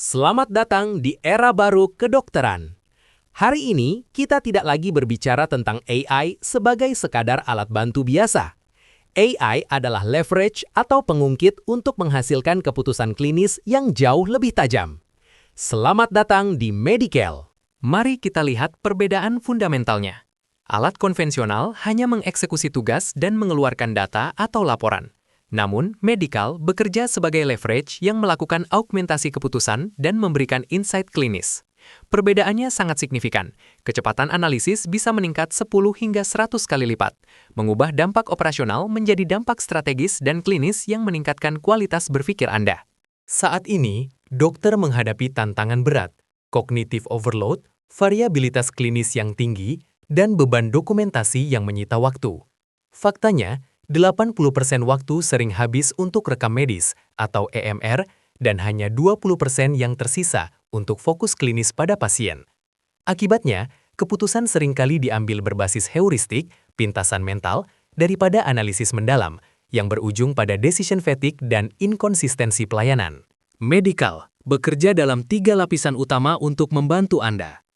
Selamat datang di era baru kedokteran. Hari ini, kita tidak lagi berbicara tentang AI sebagai sekadar alat bantu biasa. AI adalah leverage atau pengungkit untuk menghasilkan keputusan klinis yang jauh lebih tajam. Selamat datang di Medical. Mari kita lihat perbedaan fundamentalnya. Alat konvensional hanya mengeksekusi tugas dan mengeluarkan data atau laporan. Namun, Medical bekerja sebagai leverage yang melakukan augmentasi keputusan dan memberikan insight klinis. Perbedaannya sangat signifikan. Kecepatan analisis bisa meningkat 10 hingga 100 kali lipat, mengubah dampak operasional menjadi dampak strategis dan klinis yang meningkatkan kualitas berpikir Anda. Saat ini, dokter menghadapi tantangan berat, cognitive overload, variabilitas klinis yang tinggi, dan beban dokumentasi yang menyita waktu. Faktanya, 80% waktu sering habis untuk rekam medis atau EMR dan hanya 20% yang tersisa untuk fokus klinis pada pasien. Akibatnya, keputusan seringkali diambil berbasis heuristik, pintasan mental, daripada analisis mendalam yang berujung pada decision fatigue dan inkonsistensi pelayanan. Medical bekerja dalam 3 lapisan utama untuk membantu Anda.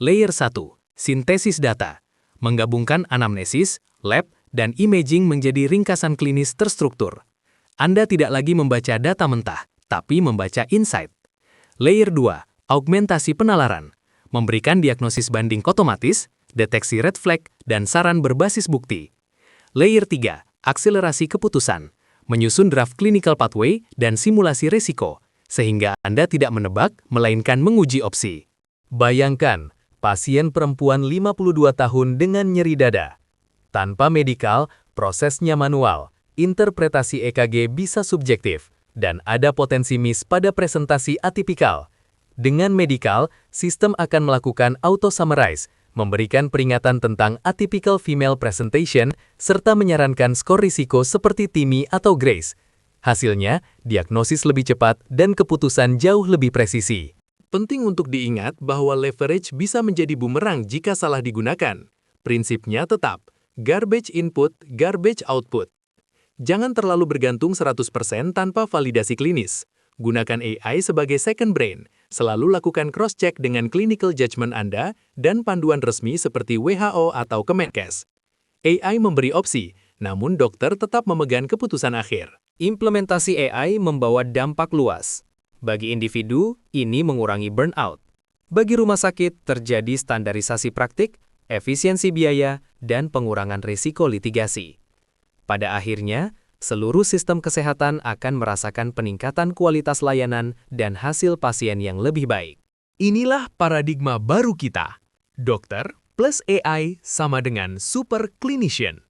Layer 1, sintesis data, menggabungkan anamnesis, lab, dan imaging menjadi ringkasan klinis terstruktur. Anda tidak lagi membaca data mentah, tapi membaca insight. Layer 2, augmentasi penalaran, memberikan diagnosis banding otomatis, deteksi red flag, dan saran berbasis bukti. Layer 3, akselerasi keputusan, menyusun draft clinical pathway dan simulasi resiko, sehingga Anda tidak menebak, melainkan menguji opsi. Bayangkan, pasien perempuan 52 tahun dengan nyeri dada. Tanpa Medical, prosesnya manual, interpretasi EKG bisa subjektif, dan ada potensi miss pada presentasi atipikal. Dengan Medical, sistem akan melakukan auto-summarize, memberikan peringatan tentang atypical female presentation, serta menyarankan skor risiko seperti TIMI atau GRACE. Hasilnya, diagnosis lebih cepat dan keputusan jauh lebih presisi. Penting untuk diingat bahwa leverage bisa menjadi bumerang jika salah digunakan. Prinsipnya tetap, garbage input, garbage output. Jangan terlalu bergantung 100% tanpa validasi klinis. Gunakan AI sebagai second brain. Selalu lakukan cross-check dengan clinical judgment Anda dan panduan resmi seperti WHO atau Kemenkes. AI memberi opsi, namun dokter tetap memegang keputusan akhir. Implementasi AI membawa dampak luas. Bagi individu, ini mengurangi burnout. Bagi rumah sakit, terjadi standarisasi praktik, efisiensi biaya, dan pengurangan risiko litigasi. Pada akhirnya, seluruh sistem kesehatan akan merasakan peningkatan kualitas layanan dan hasil pasien yang lebih baik. Inilah paradigma baru kita. Dokter plus AI sama dengan super clinician.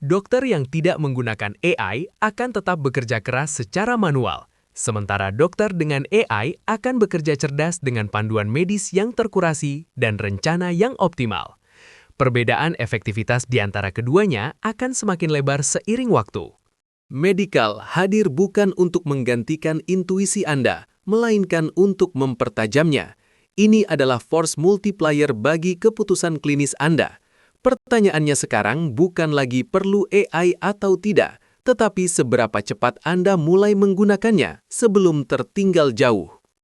Dokter yang tidak menggunakan AI akan tetap bekerja keras secara manual, sementara dokter dengan AI akan bekerja cerdas dengan panduan medis yang terkurasi dan rencana yang optimal. Perbedaan efektivitas di antara keduanya akan semakin lebar seiring waktu. Medical hadir bukan untuk menggantikan intuisi Anda, melainkan untuk mempertajamnya. Ini adalah force multiplier bagi keputusan klinis Anda. Pertanyaannya sekarang bukan lagi perlu AI atau tidak, tetapi seberapa cepat Anda mulai menggunakannya sebelum tertinggal jauh.